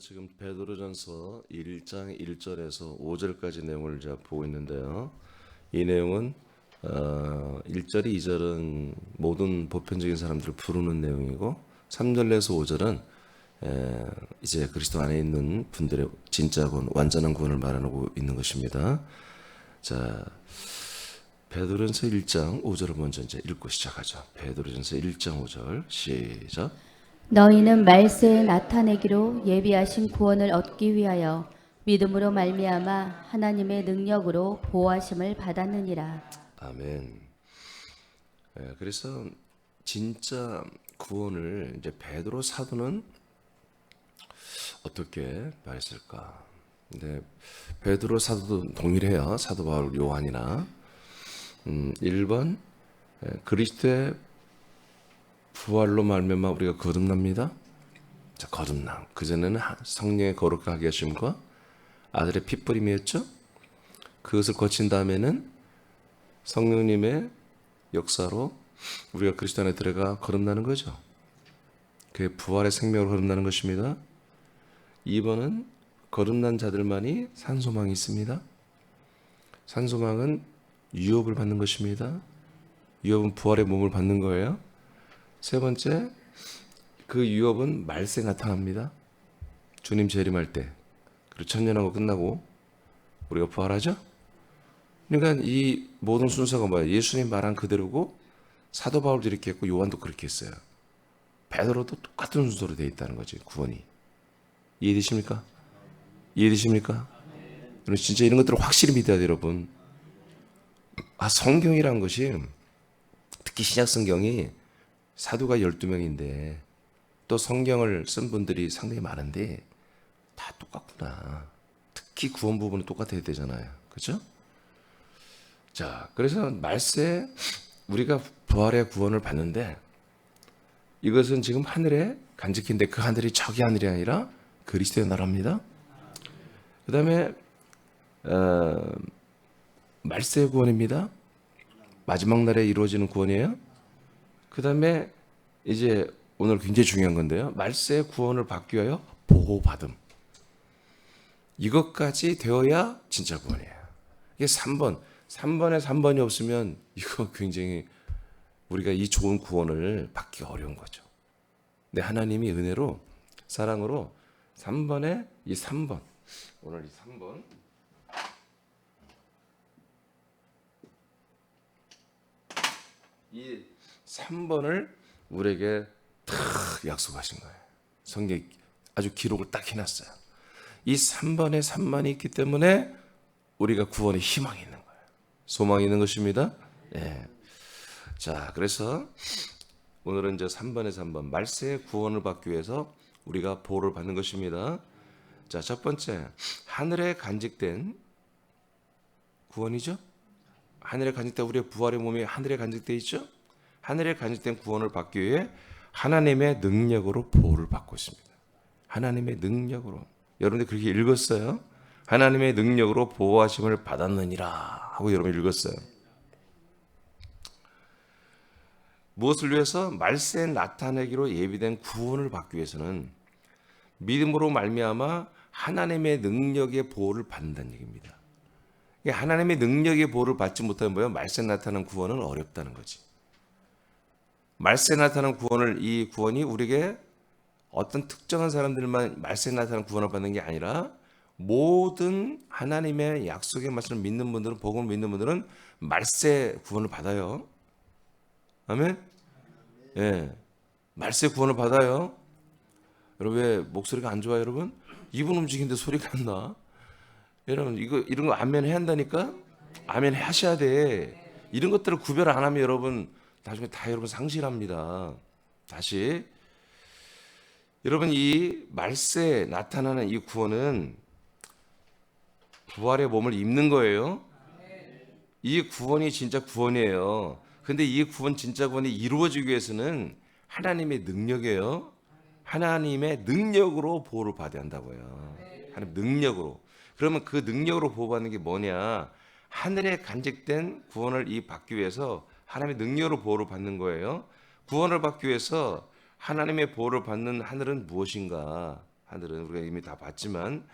지금 베드로전서 1장 1절에서 5절까지 내용을 이제 보고 있는데요. 이 내용은 1절, 2절은 모든 보편적인 사람들을 부르는 내용이고 3절에서 5절은 이제 그리스도 안에 있는 분들의 진짜 구원, 완전한 구원을 말하고 있는 것입니다. 자, 베드로전서 1장 5절을 먼저 이제 읽고 시작하죠. 베드로전서 1장 5절 시작. 너희는 말세에 나타내기로 예비하신 구원을 얻기 위하여 믿음으로 말미암아 하나님의 능력으로 보호하심을 받았느니라. 아멘. 그래서 진짜 구원을 이제 베드로 사도는 어떻게 말했을까? 근데 베드로 사도도 동일해요. 사도 바울, 요한이나 1번 그리스도의 부활로 말미암아 우리가 거듭납니다. 자, 거듭남. 그전에는 성령의 거룩하게 하심과 아들의 핏부림이었죠. 그것을 거친 다음에는 성령님의 역사로 우리가 그리스도 안에 들어가 거듭나는 거죠. 그의 부활의 생명으로 거듭나는 것입니다. 2번은 거듭난 자들만이 산소망이 있습니다. 산소망은 유업을 받는 것입니다. 유업은 부활의 몸을 받는 거예요. 세 번째, 그 유업은 말세 나타납니다. 주님 재림할 때, 그리고 천년하고 끝나고 우리가 부활하죠. 그러니까 이 모든 순서가 뭐예요? 예수님 말한 그대로고 사도 바울도 이렇게 했고 요한도 그렇게 했어요. 베드로도 똑같은 순서로 되어 있다는 거지, 구원이. 이해되십니까? 이해되십니까? 여러분 진짜 이런 것들을 확실히 믿어야 돼요, 여러분. 성경이라는 것이, 특히 신약 성경이 사도가 12명인데 또 성경을 쓴 분들이 상당히 많은데 다 똑같구나. 특히 구원 부분은 똑같아야 되잖아요. 그렇죠? 자, 그래서 말세에 우리가 부활의 구원을 받는데 이것은 지금 하늘에 간직인데 그 하늘이 저기 하늘이 아니라 그리스도의 나라입니다. 그 다음에 말세의 구원입니다. 마지막 날에 이루어지는 구원이에요. 그 다음에 이제 오늘 굉장히 중요한 건데요. 말세의 구원을 받기 위하여 보호받음. 이것까지 되어야 진짜 구원이에요. 이게 3번. 3번에 3번이 없으면 이거 굉장히 우리가 이 좋은 구원을 받기가 어려운 거죠. 근데 하나님이 은혜로 사랑으로 3번에 이 3번. 오늘 이 3번. 이 3번을 우리에게 탁 약속하신 거예요. 성경에 아주 기록을 딱 해놨어요. 이 3번에 3만이 있기 때문에 우리가 구원의 희망이 있는 거예요. 소망이 있는 것입니다. 예. 자, 그래서 오늘은 이제 3번에 3번 말세의 구원을 받기 위해서 우리가 보호를 받는 것입니다. 자, 첫 번째 하늘에 간직된 구원이죠. 하늘에 간직된 우리의 부활의 몸이 하늘에 간직되어 있죠. 하늘에 간직된 구원을 받기 위해 하나님의 능력으로 보호를 받고 있습니다. 하나님의 능력으로. 여러분들 그렇게 읽었어요? 하나님의 능력으로 보호하심을 받았느니라 하고 여러분 읽었어요. 무엇을 위해서? 말세에 나타내기로 예비된 구원을 받기 위해서는 믿음으로 말미암아 하나님의 능력의 보호를 받는다는 얘기입니다. 하나님의 능력의 보호를 받지 못하면 뭐예요? 말세에 나타나는 구원은 어렵다는 거지. 말세에 나타나는 구원을, 이 구원이 우리에게 어떤 특정한 사람들만 말세에 나타나는 구원을 받는 게 아니라 모든 하나님의 약속의 말씀을 믿는 분들은, 복음을 믿는 분들은 말세 구원을 받아요. 아멘? 예. 말세 구원을 받아요. 여러분 왜 목소리가 안 좋아요, 여러분? 입은 움직이는데 소리가 안 나. 여러분 이런 거 아멘 해야 한다니까? 아멘 하셔야 돼. 이런 것들을 구별 안 하면 여러분 나중에 다 여러분 상실합니다. 다시 여러분 이 말세에 나타나는 이 구원은 부활의 몸을 입는 거예요. 이 구원이 진짜 구원이에요. 근데 이 구원 진짜 구원이 이루어지기 위해서는 하나님의 능력이에요. 하나님의 능력으로 보호를 받아야 한다고요. 하나님 능력으로. 그러면 그 능력으로 보호받는 게 뭐냐? 하늘에 간직된 구원을 받기 위해서 하나님의 능력으로 보호를 받는 거예요. 구원을 받기 위해서 하나님의 보호를 받는 하늘은 무엇인가? 하늘은 우리가 이미 다 봤지만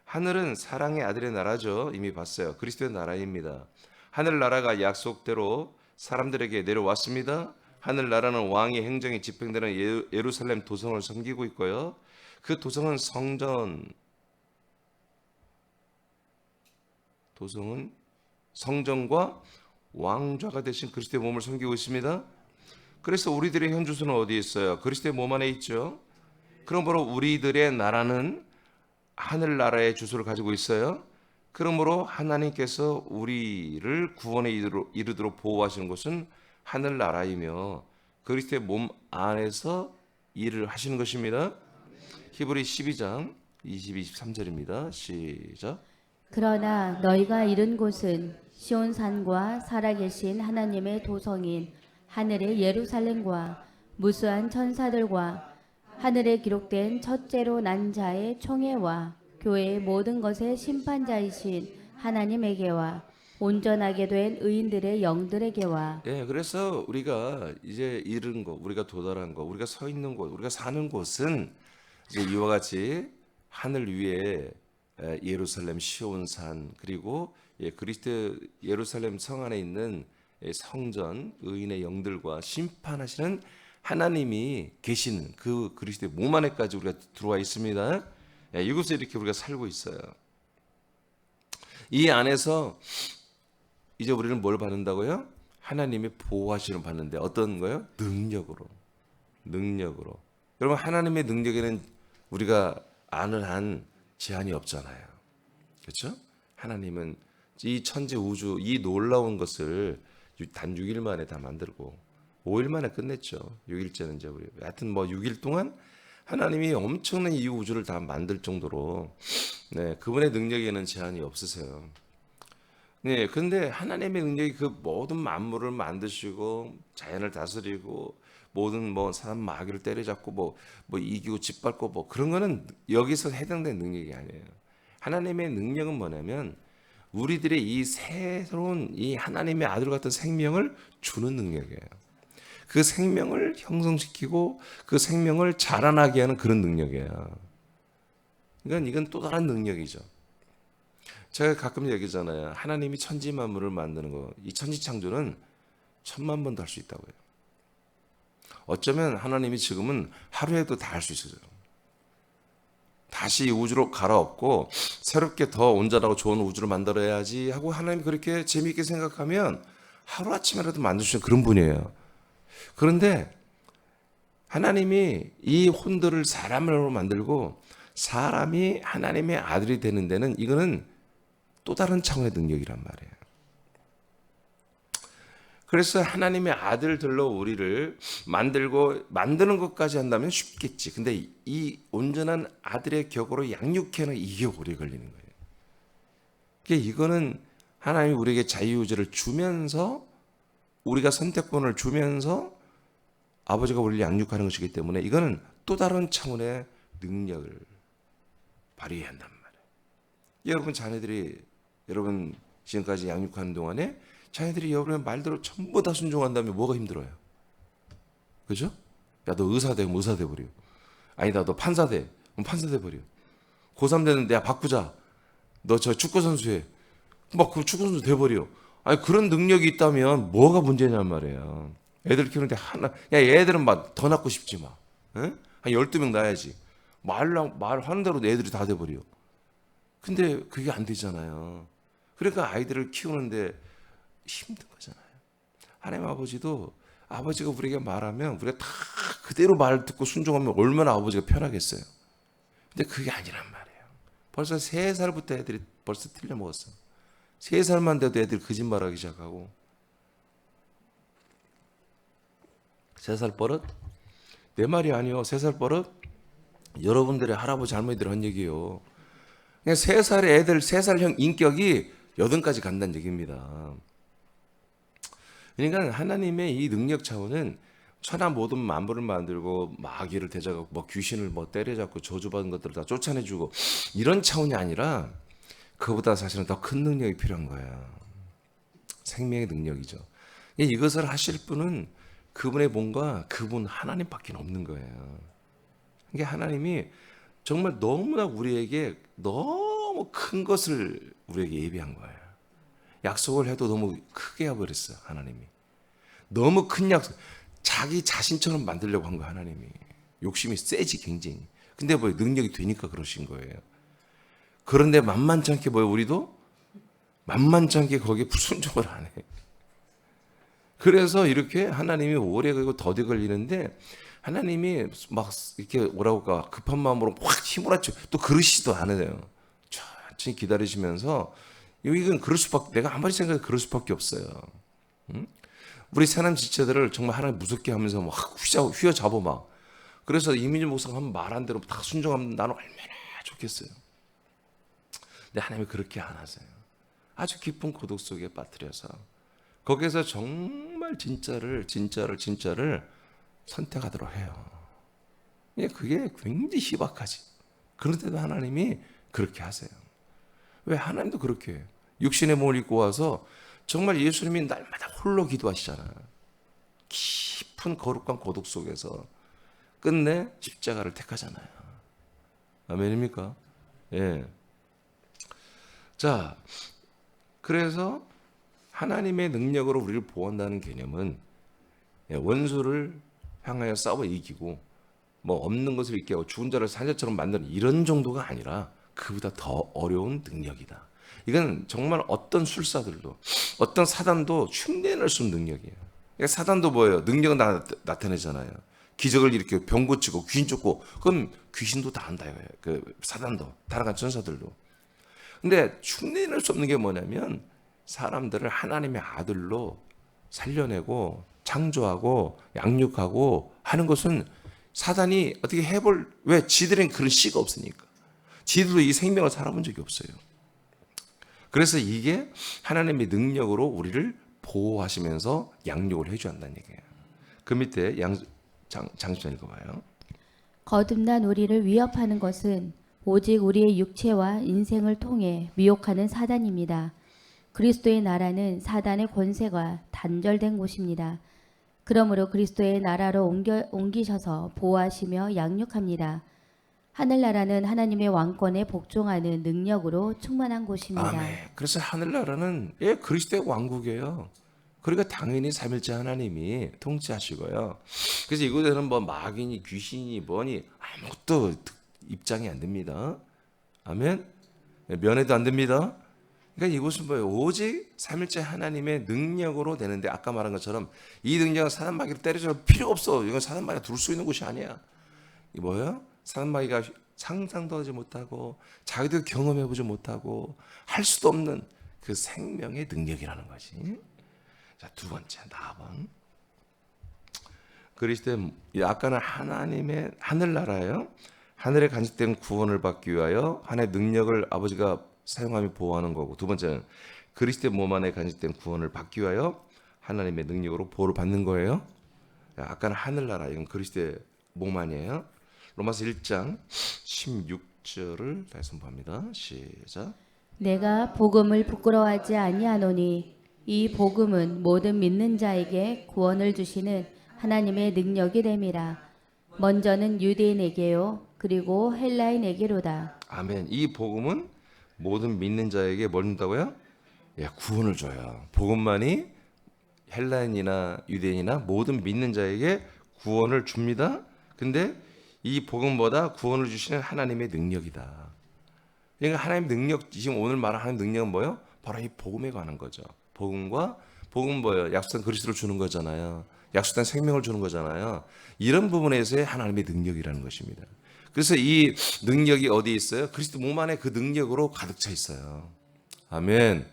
하늘은 사랑의 아들의 나라죠. 이미 봤어요. 그리스도의 나라입니다. 하늘 나라가 약속대로 사람들에게 내려왔습니다. 하늘 나라는 왕의 행정이 집행되는 예루살렘 도성을 섬기고 있고요. 그 도성은 성전과 왕좌가 되신 그리스도의 몸을 섬기고 있습니다. 그래서 우리들의 현주소는 어디에 있어요? 그리스도의 몸 안에 있죠. 그러므로 우리들의 나라는 하늘 나라의 주소를 가지고 있어요. 그러므로 하나님께서 우리를 구원에 이르도록 보호하시는 것은 하늘 나라이며 그리스도의 몸 안에서 일을 하시는 것입니다. 히브리 12장 22, 23절입니다. 시작. 그러나 너희가 이른 곳은 시온산과 살아계신 하나님의 도성인 하늘의 예루살렘과 무수한 천사들과 하늘에 기록된 첫째로 난 자의 총회와 교회의 모든 것의 심판자이신 하나님에게와 온전하게 된 의인들의 영들에게와. 예, 그래서 우리가 이제 이른 곳, 우리가 도달한 곳, 우리가 서 있는 곳, 우리가 사는 곳은 이제 이와 같이 하늘 위에 예루살렘 시온산 그리고 그리스도 예루살렘 성 안에 있는 성전 의인의 영들과 심판하시는 하나님이 계시는 그 그리스도의 몸 안에까지 우리가 들어와 있습니다. 이곳에 이렇게 우리가 살고 있어요. 이 안에서 이제 우리는 뭘 받는다고요? 하나님의 보호하시는 받는데 어떤 거요? 능력으로. 여러분 하나님의 능력에는 우리가 아는 한 제한이 없잖아요. 그렇죠? 하나님은 이 천지 우주 이 놀라운 것을 단 6일 만에 다 만들고 5일 만에 끝냈죠. 6일째는 이제 우리 하여튼 뭐 6일 동안 하나님이 엄청난 이 우주를 다 만들 정도로 그분의 능력에는 제한이 없으세요. 네, 근데 하나님의 능력이 그 모든 만물을 만드시고 자연을 다스리고 모든 뭐 사람 마귀를 때려잡고 뭐 이기고 짓밟고 뭐 그런 거는 여기서 해당되는 능력이 아니에요. 하나님의 능력은 뭐냐면 우리들의 이 새로운 이 하나님의 아들 같은 생명을 주는 능력이에요. 그 생명을 형성시키고 그 생명을 자라나게 하는 그런 능력이에요. 그러니까 이건 또 다른 능력이죠. 제가 가끔 얘기잖아요. 하나님이 천지 만물을 만드는 거, 이 천지 창조는 1000만 번도 할 수 있다고요. 어쩌면 하나님이 지금은 하루에도 다 할 수 있어요. 다시 우주로 갈아엎고 새롭게 더 온전하고 좋은 우주를 만들어야지 하고 하나님이 그렇게 재미있게 생각하면 하루아침에라도 만들 수 있는 그런 분이에요. 그런데 하나님이 이 혼들을 사람으로 만들고 사람이 하나님의 아들이 되는 데는 이거는 또 다른 차원의 능력이란 말이에요. 그래서 하나님의 아들들로 우리를 만드는 것까지 한다면 쉽겠지. 근데 이 온전한 아들의 격으로 양육해는 이게 오래 걸리는 거예요. 그러니까 이거는 하나님이 우리에게 자유의지를 주면서 우리가 선택권을 주면서 아버지가 우리를 양육하는 것이기 때문에 이거는 또 다른 차원의 능력을 발휘해야 한단 말이에요. 여러분 자녀들이 여러분 지금까지 양육하는 동안에 자녀들이 여러분의 말대로 전부 다 순종한다면 뭐가 힘들어요? 그죠? 야, 너 의사 돼, 의사 돼 버려. 아니다, 너 판사 돼, 판사 돼 버려. 고3 되는데 야 바꾸자. 너 저 축구 선수 해. 막 그 축구 선수 돼 버려. 아니 그런 능력이 있다면 뭐가 문제냔 말이에요. 애들 키우는데 야 애들은 막 더 낳고 싶지 마. 한 12명 낳아야지. 말하는 대로 애들이 다 돼 버려. 근데 그게 안 되잖아요. 그러니까 아이들을 키우는데 힘든 거잖아요. 하나님 아버지도 아버지가 우리에게 말하면 우리가 다 그대로 말 듣고 순종하면 얼마나 아버지가 편하겠어요. 근데 그게 아니란 말이에요. 벌써 3살부터 애들이 벌써 틀려 먹었어. 3살만 돼도 애들이 거짓말하기 시작하고 3살 버릇? 내 말이 아니요. 3살 버릇? 여러분들의 할아버지 할머니들 한 얘기예요. 그냥 3살의 애들 3살형 인격이 8까지 간다는 얘기입니다. 그러니까 하나님의 이 능력 차원은 천하 모든 만물을 만들고 마귀를 대적하고 뭐 귀신을 뭐 때려잡고 저주받은 것들을 다 쫓아내주고 이런 차원이 아니라 그보다 사실은 더 큰 능력이 필요한 거예요. 생명의 능력이죠. 이것을 하실 분은 그분의 몸과 그분 하나님밖에 없는 거예요. 이게 하나님이 정말 너무나 우리에게 너무 큰 것을 우리에게 예비한 거예요. 약속을 해도 너무 크게 해버렸어요, 하나님이. 너무 큰 약속, 자기 자신처럼 만들려고 한 거 하나님이. 욕심이 세지 굉장히. 근데 뭐 능력이 되니까 그러신 거예요. 그런데 만만치 않게 뭐예요, 우리도? 만만치 않게 거기에 순종을 안 해. 그래서 이렇게 하나님이 오래 걸리고 더디 걸리는데 하나님이 막 이렇게 오라고 급한 마음으로 확 힘을 또 그러시지도 않아요. 천천히 기다리시면서 이건 그럴 수밖에, 내가 아무리 생각해도 그럴 수밖에 없어요. 응? 우리 사람 지체들을 정말 하나님 무섭게 하면서 막 휘어잡아 막. 그래서 이민주 목사가 한 말 한 대로 다 순종하면 나는 얼마나 좋겠어요. 근데 하나님이 그렇게 안 하세요. 아주 깊은 고독 속에 빠뜨려서 거기에서 정말 진짜를 선택하도록 해요. 그게 굉장히 희박하지. 그런데도 하나님이 그렇게 하세요. 왜? 하나님도 그렇게 해요. 육신의 몸을 입고 와서 정말 예수님이 날마다 홀로 기도하시잖아요. 깊은 거룩한 고독 속에서 끝내 십자가를 택하잖아요. 아멘입니까? 예. 자, 그래서 하나님의 능력으로 우리를 보호한다는 개념은 원수를 향하여 싸워 이기고 뭐 없는 것을 있게 하고 죽은 자를 산자처럼 만드는 이런 정도가 아니라 그보다 더 어려운 능력이다. 이건 정말 어떤 술사들도 어떤 사단도 흉내낼 수 없는 능력이에요. 그러니까 사단도 뭐예요? 능력은 나타내잖아요. 기적을 일으키고 병 고치고 귀신 쫓고, 그럼 귀신도 다 한다 이거예요. 그 사단도 다른 천사들도. 근데 흉내낼 수 없는 게 뭐냐면 사람들을 하나님의 아들로 살려내고 창조하고 양육하고 하는 것은 사단이 어떻게 해볼, 왜? 지들은 그런 씨가 없으니까. 지들도 이 생명을 살아본 적이 없어요. 그래서 이게 하나님의 능력으로 우리를 보호하시면서 양육을 해줘야 한다는 얘기예요. 그 밑에 장수전 읽어봐요. 거듭난 우리를 위협하는 것은 오직 우리의 육체와 인생을 통해 미혹하는 사단입니다. 그리스도의 나라는 사단의 권세가 단절된 곳입니다. 그러므로 그리스도의 나라로 옮기셔서 보호하시며 양육합니다. 하늘나라는 하나님의 왕권에 복종하는 능력으로 충만한 곳입니다. 아멘. 그래서 하늘나라는 그리스도의 왕국이에요. 그러니까 당연히 삼일째 하나님이 통치하시고요. 그래서 이곳에는 뭐 마귀니 귀신이 뭐니 아무것도 입장이 안 됩니다. 아멘. 면회도 안 됩니다. 그러니까 이곳은 뭐예요? 오직 삼일째 하나님의 능력으로 되는데, 아까 말한 것처럼 이 능력은 사단 마귀를 때려줄 필요 없어. 이건 사단 마귀가 둘 수 있는 곳이 아니야. 이 뭐예요? 사단 마귀가 상상도 하지 못하고 자기도 경험해보지 못하고 할 수도 없는 그 생명의 능력이라는 거지. 자, 두 번째 나번 그리스도의, 아까는 하나님의 하늘나라예요. 하늘에 간직된 구원을 받기 위하여 하나님의 능력을 아버지가 사용하며 보호하는 거고, 두 번째는 그리스도의 몸 안에 간직된 구원을 받기 위하여 하나님의 능력으로 보호를 받는 거예요. 아까는 하늘나라, 이건 그리스도의 몸 안이에요. 로마서 1장 16절을 다시 선포합니다. 시작. 내가 복음을 부끄러워하지 아니하노니 이 복음은 모든 믿는 자에게 구원을 주시는 하나님의 능력이 됨이라. 먼저는 유대인에게요 그리고 헬라인에게로다. 아멘. 이 복음은 모든 믿는 자에게 뭘 준다고요? 구원을 줘요. 복음만이 헬라인이나 유대인이나 모든 믿는 자에게 구원을 줍니다. 근데 이 복음보다 구원을 주시는 하나님의 능력이다. 그러니까 하나님의 능력, 지금 오늘 말하는 능력은 뭐예요? 바로 이 복음에 관한 거죠. 복음 뭐예요? 약속한 그리스도를 주는 거잖아요. 약속한 생명을 주는 거잖아요. 이런 부분에서의 하나님의 능력이라는 것입니다. 그래서 이 능력이 어디에 있어요? 그리스도 몸 안에 그 능력으로 가득 차 있어요. 아멘.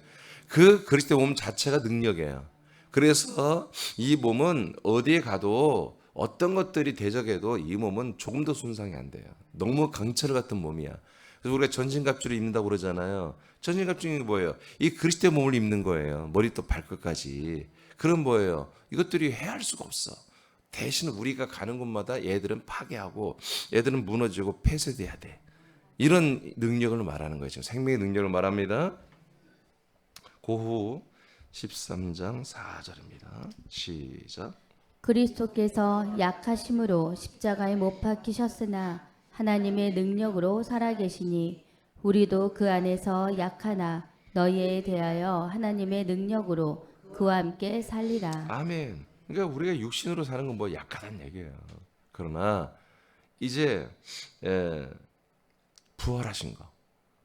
그 그리스도 몸 자체가 능력이에요. 그래서 이 몸은 어디에 가도 어떤 것들이 대적해도 이 몸은 조금도 손상이 안 돼요. 너무 강철 같은 몸이야. 그래서 우리가 전신갑주를 입는다고 그러잖아요. 전신갑주는 뭐예요? 이 그리스도의 몸을 입는 거예요. 머리부터 발끝까지. 그럼 뭐예요? 이것들이 해할 수가 없어. 대신 우리가 가는 곳마다 얘들은 파괴하고 얘들은 무너지고 폐쇄돼야 돼. 이런 능력을 말하는 거예요. 지금 생명의 능력을 말합니다. 고후 13장 4절입니다. 시작. 그리스도께서 약하심으로 십자가에 못 박히셨으나 하나님의 능력으로 살아계시니 우리도 그 안에서 약하나 너희에 대하여 하나님의 능력으로 그와 함께 살리라. 아멘. 그러니까 우리가 육신으로 사는 건 뭐 약하다는 얘기예요. 그러나 이제 부활하신 거,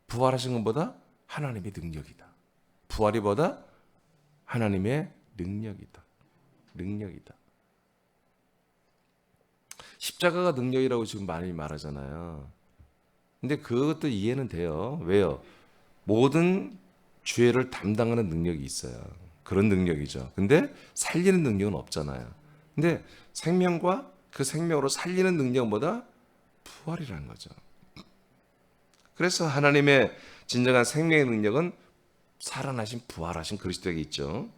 부활하신 것보다 하나님의 능력이다. 부활이 보다 하나님의 능력이다. 능력이다. 십자가가 능력이라고 지금 많이 말하잖아요. 근데 그것도 이해는 돼요. 왜요? 모든 죄를 담당하는 능력이 있어요. 그런 능력이죠. 근데 살리는 능력은 없잖아요. 근데 생명과 그 생명으로 살리는 능력보다 부활이라는 거죠. 그래서 하나님의 진정한 생명의 능력은 살아나신 부활하신 그리스도에게 있죠.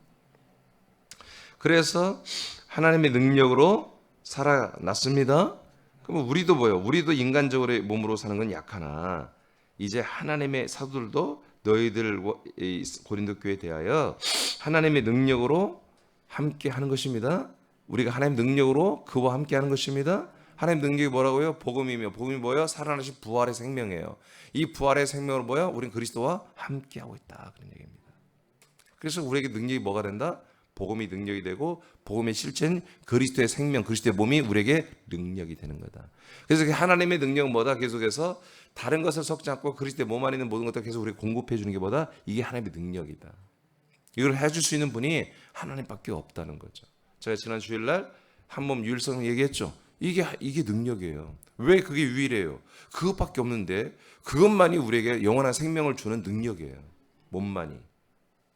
그래서 하나님의 능력으로 살아났습니다. 그럼 우리도 뭐예요? 우리도 인간적으로 몸으로 사는 건 약하나 이제 하나님의 사도들도 너희들 고린도 교회에 대하여 하나님의 능력으로 함께 하는 것입니다. 우리가 하나님 능력으로 그와 함께 하는 것입니다. 하나님 능력이 뭐라고요? 복음이며 복음이 뭐예요? 살아나신 부활의 생명이에요. 이 부활의 생명으로 뭐야? 우리는 그리스도와 함께 하고 있다. 그런 얘기입니다. 그래서 우리에게 능력이 뭐가 된다? 복음이 능력이 되고 복음의 실체는 그리스도의 생명, 그리스도의 몸이 우리에게 능력이 되는 거다. 그래서 하나님의 능력은 뭐다? 계속해서 다른 것을 섞지 않고 그리스도의 몸 안에 있는 모든 것들 계속 우리에게 공급해 주는 게 뭐다? 이게 하나님의 능력이다. 이걸 해줄 수 있는 분이 하나님밖에 없다는 거죠. 제가 지난 주일날 한몸 유일성 얘기했죠. 이게 능력이에요. 왜 그게 유일해요? 그것밖에 없는데 그것만이 우리에게 영원한 생명을 주는 능력이에요. 몸만이.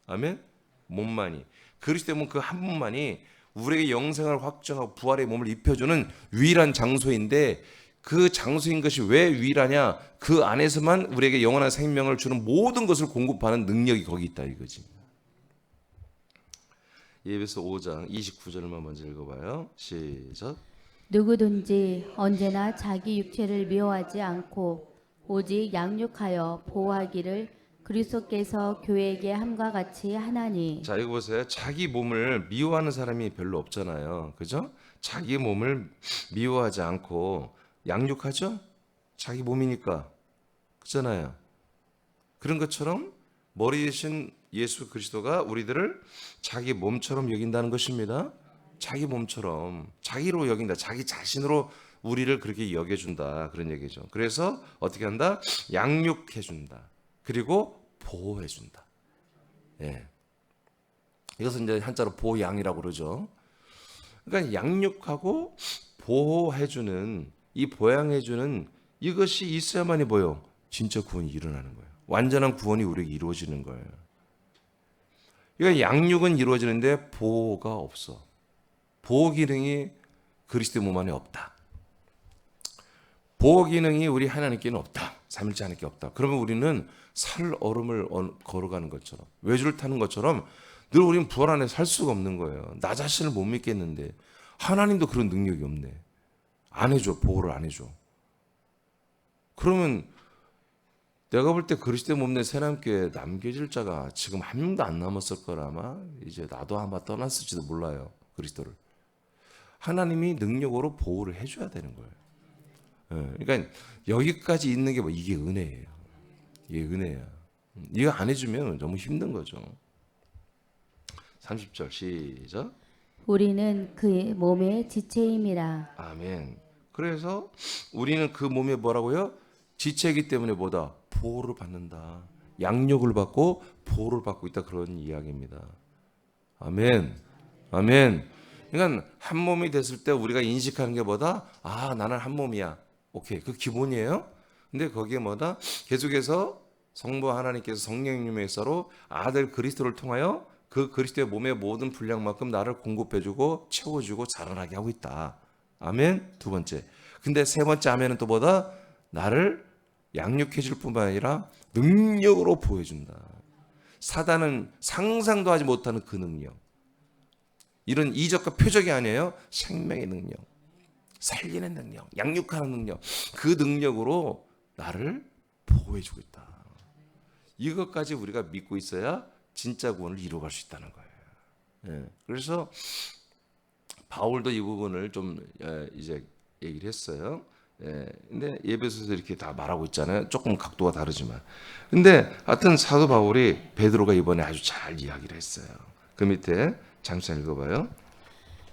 아멘? 몸만이. 그리스도의 몸 그 한 분만이 우리에게 영생을 확정하고 부활의 몸을 입혀주는 유일한 장소인데 그 장소인 것이 왜 유일하냐? 그 안에서만 우리에게 영원한 생명을 주는 모든 것을 공급하는 능력이 거기 있다 이거지. 예배서 5장 29절만 먼저 읽어봐요. 시작. 누구든지 언제나 자기 육체를 미워하지 않고 오직 양육하여 보호하기를 그리스도께서 교회에게 함과 같이 하나니. 자, 이거 보세요. 자기 몸을 미워하는 사람이 별로 없잖아요. 그죠? 자기 몸을 미워하지 않고 양육하죠? 자기 몸이니까. 그렇잖아요. 그런 것처럼 머리 대신 예수 그리스도가 우리들을 자기 몸처럼 여긴다는 것입니다. 자기 몸처럼 자기로 여긴다. 자기 자신으로 우리를 그렇게 여겨준다. 그런 얘기죠. 그래서 어떻게 한다? 양육해준다. 그리고 보호해준다. 예. 이것은 이제 한자로 보양이라고 그러죠. 그러니까 양육하고 보호해주는 이 보양해주는 이것이 있어야만이 뭐요? 진짜 구원이 일어나는 거예요. 완전한 구원이 우리에게 이루어지는 거예요. 그러니까 양육은 이루어지는데 보호가 없어. 보호 기능이 그리스도의 몸 안에 없다. 보호 기능이 우리 하나님께는 없다. 삼일째 하나님께 없다. 그러면 우리는 살 얼음을 걸어가는 것처럼 외주를 타는 것처럼 늘 우리는 부활 안에 살 수가 없는 거예요. 나 자신을 못 믿겠는데 하나님도 그런 능력이 없네. 안 해줘. 보호를 안 해줘. 그러면 내가 볼 때 그리스도의 몸 내 새남교회 남겨질 자가 지금 한 명도 안 남았을 거라 아마 이제 나도 아마 떠났을지도 몰라요. 그리스도를. 하나님이 능력으로 보호를 해줘야 되는 거예요. 그러니까 여기까지 있는 게 뭐 이게 은혜예요. 이게 은혜야. 이거 안 해주면 너무 힘든 거죠. 30절 시작. 우리는 그의 몸의 지체임이라. 아멘. 그래서 우리는 그 몸에 뭐라고요? 지체이기 때문에 뭐다? 보호를 받는다. 양육을 받고 보호를 받고 있다. 그런 이야기입니다. 아멘. 아멘. 그러니까 한 몸이 됐을 때 우리가 인식하는 게 뭐다? 아, 나는 한 몸이야. 오케이. 그 기본이에요. 근데 거기에 뭐다? 계속해서 성부 하나님께서 성령님의 역사로 아들 그리스도를 통하여 그 그리스도의 몸의 모든 분량만큼 나를 공급해주고 채워주고 자라나게 하고 있다. 아멘. 두 번째. 근데 세 번째 아멘은 또 뭐다? 나를 양육해줄 뿐만 아니라 능력으로 보여준다. 사단은 상상도 하지 못하는 그 능력. 이런 이적과 표적이 아니에요. 생명의 능력. 살리는 능력. 양육하는 능력. 그 능력으로 나를 보호해주고 있다. 이것까지 우리가 믿고 있어야 진짜 구원을 이루어갈 수 있다는 거예요. 그래서 바울도 이 부분을 좀 이제 얘기를 했어요. 예, 근데 예배소에서 이렇게 다 말하고 있잖아요. 조금 각도가 다르지만. 근데 하여튼 사도 바울이 베드로가 이번에 아주 잘 이야기를 했어요. 그 밑에 잠시 읽어봐요.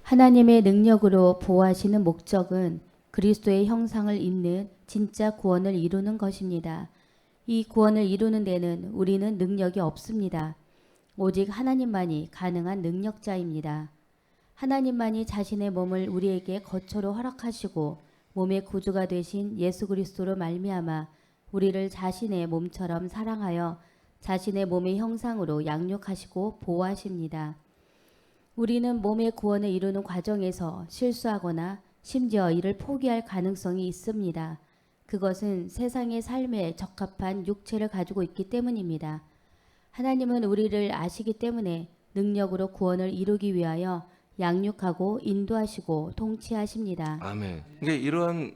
하나님의 능력으로 보호하시는 목적은 그리스도의 형상을 입는 진짜 구원을 이루는 것입니다. 이 구원을 이루는 데는 우리는 능력이 없습니다. 오직 하나님만이 가능한 능력자입니다. 하나님만이 자신의 몸을 우리에게 거처로 허락하시고 몸의 구주가 되신 예수 그리스도로 말미암아 우리를 자신의 몸처럼 사랑하여 자신의 몸의 형상으로 양육하시고 보호하십니다. 우리는 몸의 구원을 이루는 과정에서 실수하거나 심지어 이를 포기할 가능성이 있습니다. 그것은 세상의 삶에 적합한 육체를 가지고 있기 때문입니다. 하나님은 우리를 아시기 때문에 능력으로 구원을 이루기 위하여 양육하고 인도하시고 통치하십니다. 아멘. 그러니까 이러한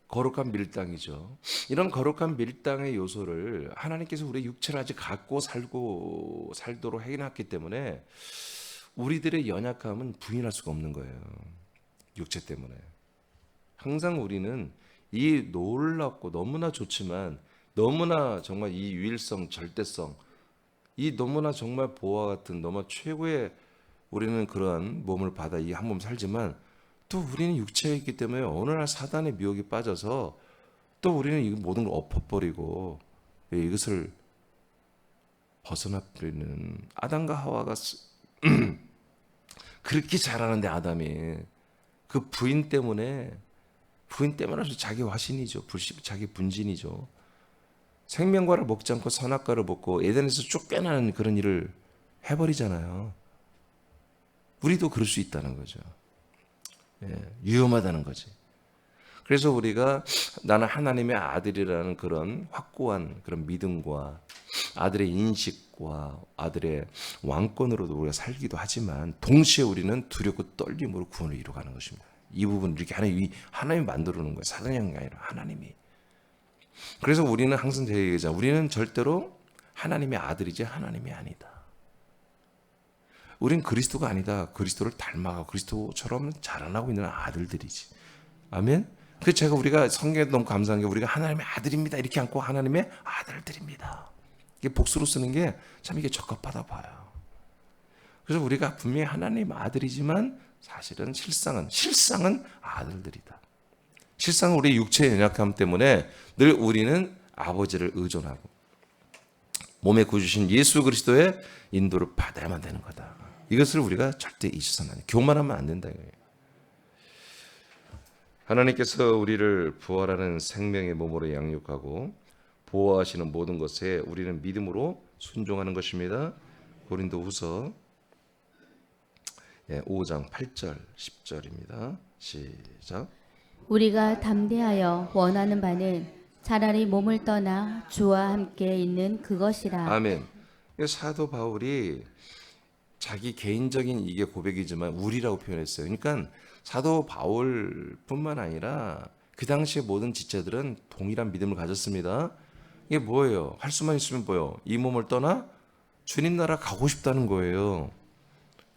거룩한 밀당이죠. 이런 거룩한 밀당의 요소를 하나님께서 우리의 육체를 아직 갖고 살도록 해놨기 때문에 우리들의 연약함은 부인할 수가 없는 거예요. 육체 때문에. 항상 우리는 이 놀랍고 너무나 좋지만 너무나 정말 이 유일성, 절대성, 이 너무나 정말 보호와 같은 너무 최고의 우리는 그러한 몸을 받아 이 한 몸 살지만 또 우리는 육체에 있기 때문에 어느 날 사단의 미혹에 빠져서 또 우리는 이 모든 걸 엎어버리고 이것을 벗어나버리는 아담과 하와가 그렇게 잘하는데 아담이 그 부인 때문에 아주 자기 화신이죠. 자기 분진이죠. 생명과를 먹지 않고 선악과를 먹고 에덴에서 쫓겨나는 그런 일을 해버리잖아요. 우리도 그럴 수 있다는 거죠. 예, 위험하다는 거지. 그래서 우리가 나는 하나님의 아들이라는 그런 확고한 그런 믿음과 아들의 인식과 아들의 왕권으로도 우리가 살기도 하지만 동시에 우리는 두렵고 떨림으로 구원을 이루어가는 것입니다. 이 부분 이렇게 하나님이 만들어 놓은 거예요. 사단이 한 게 아니라 하나님이. 그래서 우리는 항상 제가 얘기하자. 우리는 절대로 하나님의 아들이지 하나님이 아니다. 우린 그리스도가 아니다. 그리스도를 닮아가 그리스도처럼 자라나고 있는 아들들이지. 아멘. 그래서 우리가 성경에 너무 감사한 게 우리가 하나님의 아들입니다. 이렇게 않고 하나님의 아들들입니다. 이게 복수로 쓰는 게 참 이게 적합하다 봐요. 그래서 우리가 분명히 하나님 아들이지만 사실은 실상은 아들들이다. 실상은 우리 육체의 연약함 때문에 늘 우리는 아버지를 의존하고 몸에 구주신 예수 그리스도의 인도를 받아야만 되는 거다. 이것을 우리가 절대 잊어서는 안 돼. 교만하면 안 된다. 하나님께서 우리를 부활하는 생명의 몸으로 양육하고 보호하시는 모든 것에 우리는 믿음으로 순종하는 것입니다. 고린도후서 5장 8절 10절입니다. 시작. 우리가 담대하여 원하는 바는 차라리 몸을 떠나 주와 함께 있는 그것이라. 아멘. 사도 바울이 자기 개인적인 이게 고백이지만 우리라고 표현했어요. 그러니까 사도 바울뿐만 아니라 그 당시의 모든 지체들은 동일한 믿음을 가졌습니다. 이게 뭐예요? 할 수만 있으면 뭐예요? 이 몸을 떠나 주님 나라 가고 싶다는 거예요.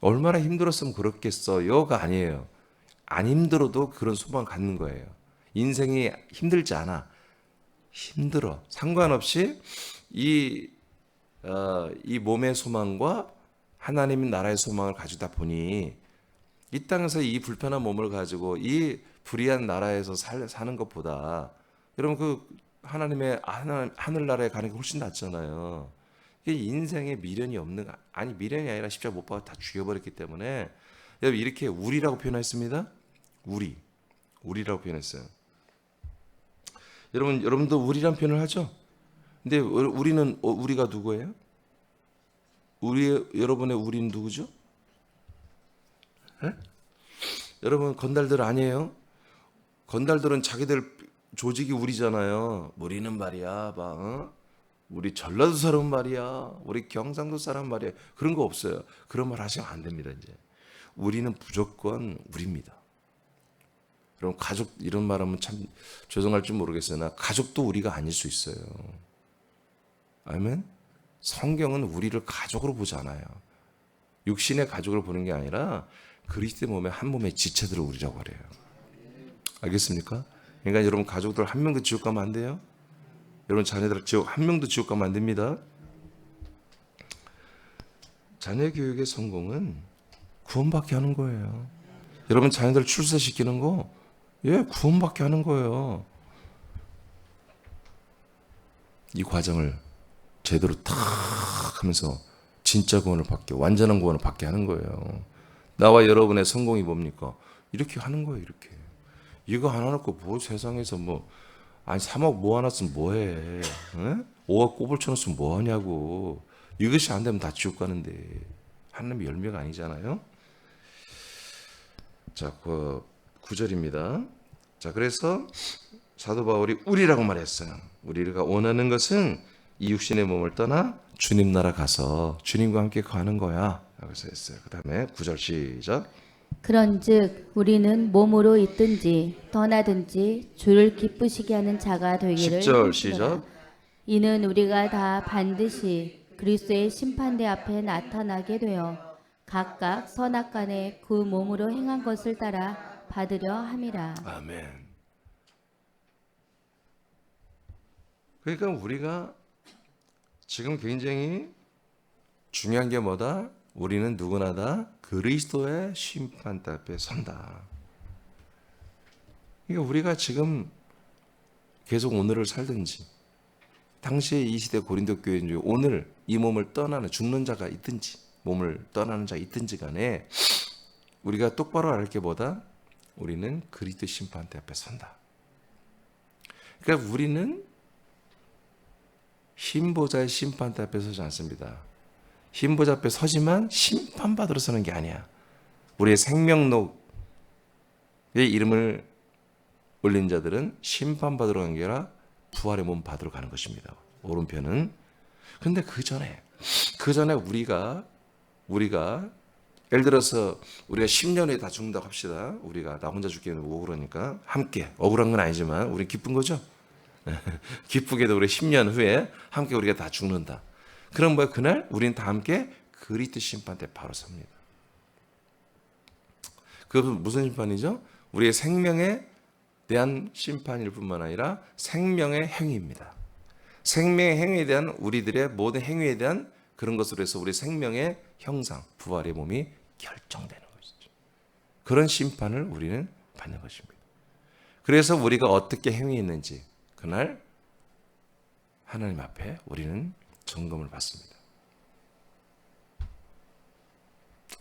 얼마나 힘들었으면 그렇겠어요가 아니에요. 안 힘들어도 그런 소망을 갖는 거예요. 인생이 힘들지 않아. 힘들어. 상관없이 이 몸의 소망과 하나님 나라의 소망을 가지다 보니 이 땅에서 이 불편한 몸을 가지고 이 불의한 나라에서 사는 것보다 여러분 그 하나님의 하늘나라에 가는 게 훨씬 낫잖아요. 이게 인생에 미련이 없는 아니 미련이 아니라 십자가 못 박아 다 죽여버렸기 때문에 여러분 이렇게 우리라고 표현했습니다. 우리라고 표현했어요. 여러분도 우리란 표현을 하죠. 근데 우리는 우리가 누구예요? 여러분의 우리는 누구죠? 에? 여러분 건달들 아니에요? 건달들은 자기들 조직이 우리잖아요. 우리는 말이야, 우리 전라도 사람 말이야, 우리 경상도 사람 말이야. 그런 거 없어요. 그런 말 하시면 안 됩니다. 이제 우리는 무조건 우리입니다. 여러분 가족 이런 말하면 참 죄송할지 모르겠으나 가족도 우리가 아닐 수 있어요. 아멘. 성경은 우리를 가족으로 보지 않아요. 육신의 가족을 보는 게 아니라 그리스도의 몸의 한 몸의 지체들을 우리라고 그래요. 알겠습니까? 그러니까 여러분 가족들 한 명도 지옥 가면 안 돼요. 여러분 자녀들 한 명도 지옥 가면 안 됩니다. 자녀 교육의 성공은 구원받게 하는 거예요. 여러분 자녀들 출세시키는 거, 구원받게 하는 거예요. 이 과정을 제대로 탁 하면서 진짜 구원을 받게, 완전한 구원을 받게 하는 거예요. 나와 여러분의 성공이 뭡니까? 이렇게 하는 거예요, 이렇게. 이거 하나 놓고 뭐 세상에서 아니 3억 모아놨으면 뭐해? 응? 5억 꼽을 쳐놨으면 뭐하냐고. 이것이 안 되면 다 지옥 가는데 하나님의 열매가 아니잖아요. 자, 그 9절입니다. 자, 그래서 사도 바울이 우리라고 말했어요. 우리가 원하는 것은 이 육신의 몸을 떠나 주님 나라 가서 주님과 함께 가는 거야. 라고 했어요. 그 다음에 9절 시작. 그런즉 우리는 몸으로 있든지 떠나든지 주를 기쁘시게 하는 자가 되기를 10절 힘쓰노라. 시작. 이는 우리가 다 반드시 그리스도의 심판대 앞에 나타나게 되어 각각 선악간에 그 몸으로 행한 것을 따라 받으려 함이라. 아멘. 그러니까 우리가 지금 굉장히 중요한 게 뭐다? 우리는 누구나 다 그리스도의 심판대 앞에 선다. 그러니까 우리가 지금 계속 오늘을 살든지 당시에 이 시대 고린도 교회 중에 오늘 이 몸을 떠나는 죽는 자가 있든지 몸을 떠나는 자가 있든지 간에 우리가 똑바로 알 게 뭐다? 우리는 그리스도 심판대 앞에 선다. 그러니까 우리는 흰보자의 심판대 앞에 서지 않습니다. 흰보자 앞에 서지만 심판받으러 서는 게 아니야. 우리의 생명록에 이름을 올린 자들은 심판받으러 가는 게 아니라 부활의 몸 받으러 가는 것입니다. 오른편은. 그런데 그 전에 우리가 예를 들어서 우리가 10년 후에 다 죽는다고 합시다. 우리가 나 혼자 죽기에는 억울하니까 함께, 억울한 건 아니지만 우리 기쁜 거죠. 기쁘게도 우리 10년 후에 함께 우리가 다 죽는다. 그럼 뭐야? 그날 우리는 다 함께 그리스도 심판대 바로 섭니다. 그것은 무슨 심판이죠? 우리의 생명에 대한 심판일 뿐만 아니라 생명의 행위입니다. 생명의 행위에 대한 우리들의 모든 행위에 대한 그런 것으로 해서 우리 생명의 형상, 부활의 몸이 결정되는 것이죠. 그런 심판을 우리는 받는 것입니다. 그래서 우리가 어떻게 행위했는지 그날 하나님 앞에 우리는 점검을 받습니다.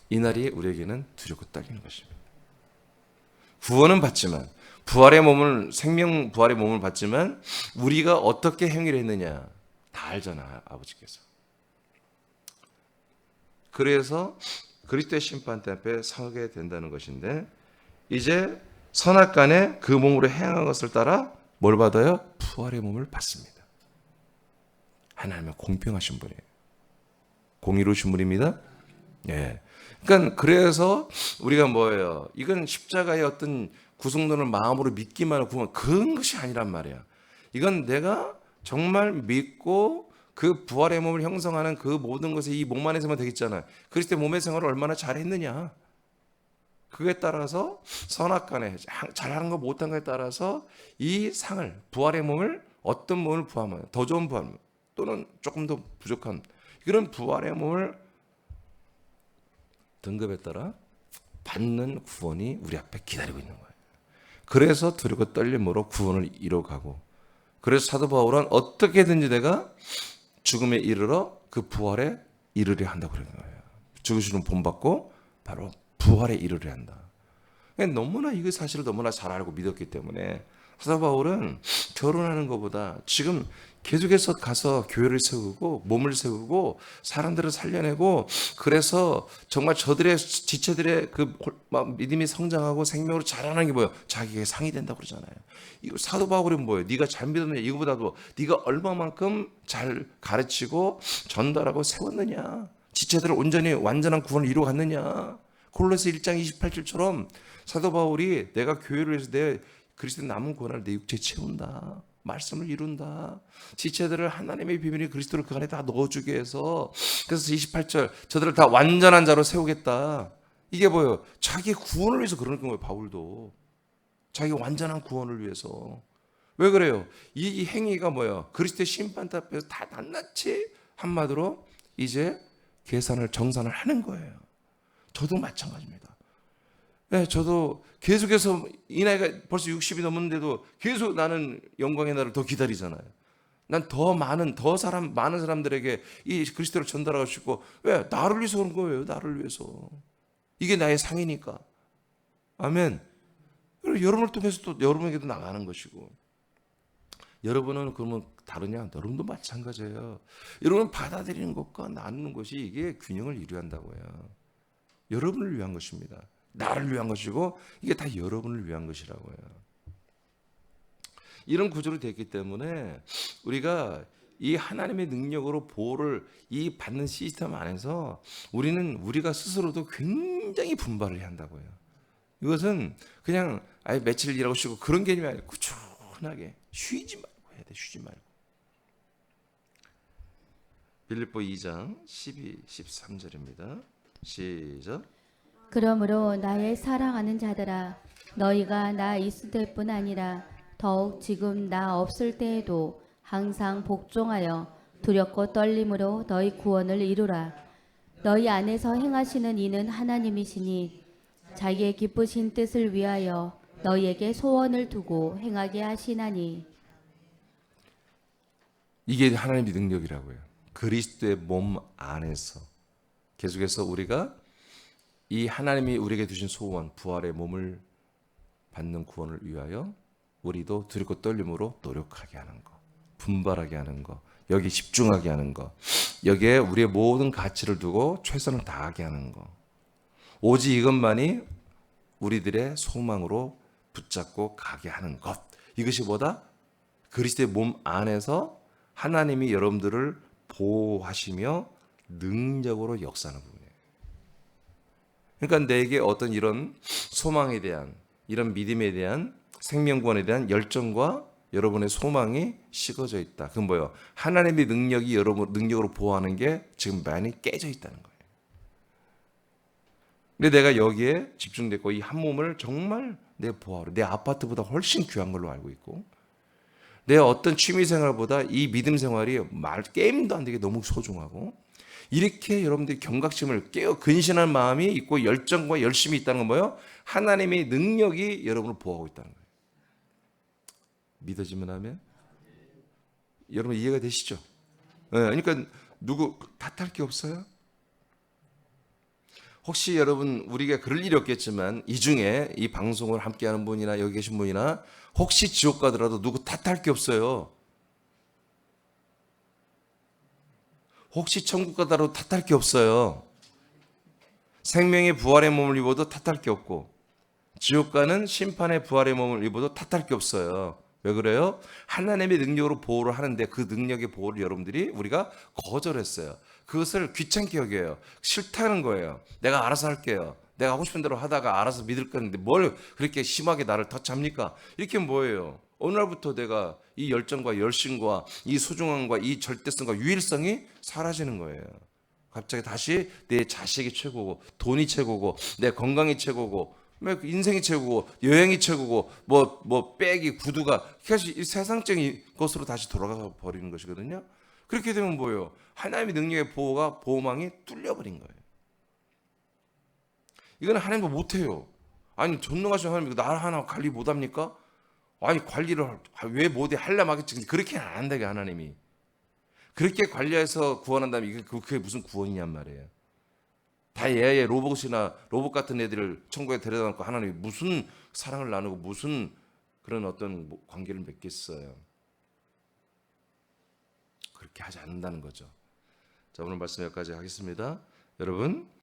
이날이 우리에게는 두렵고 떨리는 것입니다. 구원은 받지만 부활의 몸을 생명 부활의 몸을 받지만 우리가 어떻게 행위를 했느냐 다 알잖아, 아버지께서. 그래서 그리스도의 심판대 앞에 서게 된다는 것인데 이제 선악간에 그 몸으로 행한 것을 따라 뭘 받아요? 부활의 몸을 받습니다. 하나님은 공평하신 분이에요. 공의로우신 분입니다. 예. 그러니까 그래서 우리가 뭐예요? 이건 십자가의 어떤 구속론을 마음으로 믿기만 하고 구원 그런 것이 아니란 말이야. 이건 내가 정말 믿고 그 부활의 몸을 형성하는 그 모든 것이 이 몸 안에서만 되겠잖아요. 그리스도의 몸의 생활을 얼마나 잘했느냐. 그에 따라서 선악간에 잘하는 거 못한 것에 따라서 이 상을 부활의 몸을 어떤 몸을 부하면 더 좋은 부활 또는 조금 더 부족한 이런 부활의 몸을 등급에 따라 받는 구원이 우리 앞에 기다리고 있는 거예요. 그래서 두렵고 떨림으로 구원을 이뤄가고 그래서 사도 바울은 어떻게든지 내가 죽음에 이르러 그 부활에 이르려 한다고 그러는 거예요. 죽으시는 본받고 바로 부활에 이르려 한다. 너무나 이거 사실을 너무나 잘 알고 믿었기 때문에 사도 바울은 결혼하는 것보다 지금 계속해서 가서 교회를 세우고 몸을 세우고 사람들을 살려내고 그래서 정말 저들의 지체들의 그 믿음이 성장하고 생명으로 자라는 게 뭐예요? 자기가 상이 된다고 그러잖아요. 이거 사도 바울은 뭐예요? 네가 잘 믿었느냐? 이거보다도 네가 얼마만큼 잘 가르치고 전달하고 세웠느냐? 지체들을 온전히 완전한 구원을 이루어갔느냐? 골로새 1장 28절처럼 사도 바울이 내가 교회를 해서 내 그리스도의 남은 권한을 내 육체에 채운다. 말씀을 이룬다. 지체들을 하나님의 비밀이 그리스도를 그 안에 다 넣어주게 해서 그래서 28절 저들을 다 완전한 자로 세우겠다. 이게 뭐예요? 자기 구원을 위해서 그러는 거예요. 바울도. 자기 완전한 구원을 위해서. 왜 그래요? 이 행위가 뭐예요? 그리스도의 심판 앞에서 다 낱낱이 한마디로 이제 계산을 정산을 하는 거예요. 저도 마찬가지입니다. 네, 저도 계속해서 이 나이가 벌써 60이 넘었는데도 계속 나는 영광의 날을 더 기다리잖아요. 난 더 많은 사람들에게 이 그리스도를 전달하고 싶고, 왜? 나를 위해서 그런 거예요. 나를 위해서. 이게 나의 상이니까. 아멘. 그리고 여러분을 통해서 또 여러분에게도 나가는 것이고. 여러분은 그러면 다르냐? 여러분도 마찬가지예요. 여러분은 받아들이는 것과 나누는 것이 이게 균형을 이루어야 한다고요. 여러분을 위한 것입니다. 나를 위한 것이고 이게 다 여러분을 위한 것이라고요. 이런 구조로 됐기 때문에 우리가 이 하나님의 능력으로 보호를 이 받는 시스템 안에서 우리가 스스로도 굉장히 분발을 해야 한다고요. 이것은 그냥 아예 며칠 일하고 쉬고 그런 개념이 아니고 꾸준하게 쉬지 말고 해야 돼. 쉬지 말고. 빌립보 2장 12, 13절입니다. 시작. 그러므로 나의 사랑하는 자들아 너희가 나 있을 때뿐 아니라 더욱 지금 나 없을 때에도 항상 복종하여 두렵고 떨림으로 너희 구원을 이루라. 너희 안에서 행하시는 이는 하나님이시니 자기의 기쁘신 뜻을 위하여 너희에게 소원을 두고 행하게 하시나니. 이게 하나님의 능력이라고요. 그리스도의 몸 안에서 계속해서 우리가 이 하나님이 우리에게 주신 소원, 부활의 몸을 받는 구원을 위하여 우리도 두렵고 떨림으로 노력하게 하는 거, 분발하게 하는 거, 여기 집중하게 하는 거, 여기에 우리의 모든 가치를 두고 최선을 다하게 하는 거. 오직 이것만이 우리들의 소망으로 붙잡고 가게 하는 것. 이것이 뭐다? 그리스도의 몸 안에서 하나님이 여러분들을 보호하시며 능력으로 역사하는 부분이에요. 그러니까 내게 어떤 이런 소망에 대한, 이런 믿음에 대한, 생명구원에 대한 열정과 여러분의 소망이 식어져 있다. 그건 뭐예요? 하나님의 능력이 여러분 능력으로 보호하는 게 지금 많이 깨져 있다는 거예요. 근데 내가 여기에 집중됐고 이 한 몸을 정말 내 보호하러, 내 아파트보다 훨씬 귀한 걸로 알고 있고, 내 어떤 취미 생활보다 이 믿음 생활이 게임도 안 되게 너무 소중하고, 이렇게 여러분들이 경각심을 깨어 근신한 마음이 있고 열정과 열심이 있다는 건 뭐예요? 하나님의 능력이 여러분을 보호하고 있다는 거예요. 믿어지면 하면? 여러분 이해가 되시죠? 네, 그러니까 누구 탓할 게 없어요? 혹시 여러분 우리가 그럴 일이 없겠지만 이 중에 이 방송을 함께하는 분이나 여기 계신 분이나 혹시 지옥 가더라도 누구 탓할 게 없어요. 혹시 천국 가더라도 탓할 게 없어요. 생명의 부활의 몸을 입어도 탓할 게 없고 지옥 가는 심판의 부활의 몸을 입어도 탓할 게 없어요. 왜 그래요? 하나님의 능력으로 보호를 하는데 그 능력의 보호를 여러분들이 우리가 거절했어요. 그것을 귀찮게 여겨요. 싫다는 거예요. 내가 알아서 할게요. 내가 하고 싶은 대로 하다가 알아서 믿을 건데 뭘 그렇게 심하게 나를 터치합니까? 이렇게 뭐예요? 어느 날부터 내가 이 열정과 열심과 이 소중함과 이 절대성과 유일성이 사라지는 거예요. 갑자기 다시 내 자식이 최고고 돈이 최고고 내 건강이 최고고 인생이 최고고 여행이 최고고 뭐 백이 구두가 사실 이 세상적인 것으로 다시 돌아가 버리는 것이거든요. 그렇게 되면 뭐예요? 하나님의 능력의 보호망이 뚫려버린 거예요. 이거는 하나님도 못해요. 아니 전능하신 하나님 나를 하나 관리 못합니까? 아니 관리를 왜 못해? 하려면 하겠지. 그렇게는 안 한다게 하나님이. 그렇게 관리해서 구원한다면 그게 무슨 구원이냔 말이에요. 다 얘 로봇이나 로봇 같은 애들을 천국에 데려다 놓고 하나님이 무슨 사랑을 나누고 무슨 그런 어떤 관계를 맺겠어요. 그렇게 하지 않는다는 거죠. 자, 오늘 말씀 여기까지 하겠습니다. 여러분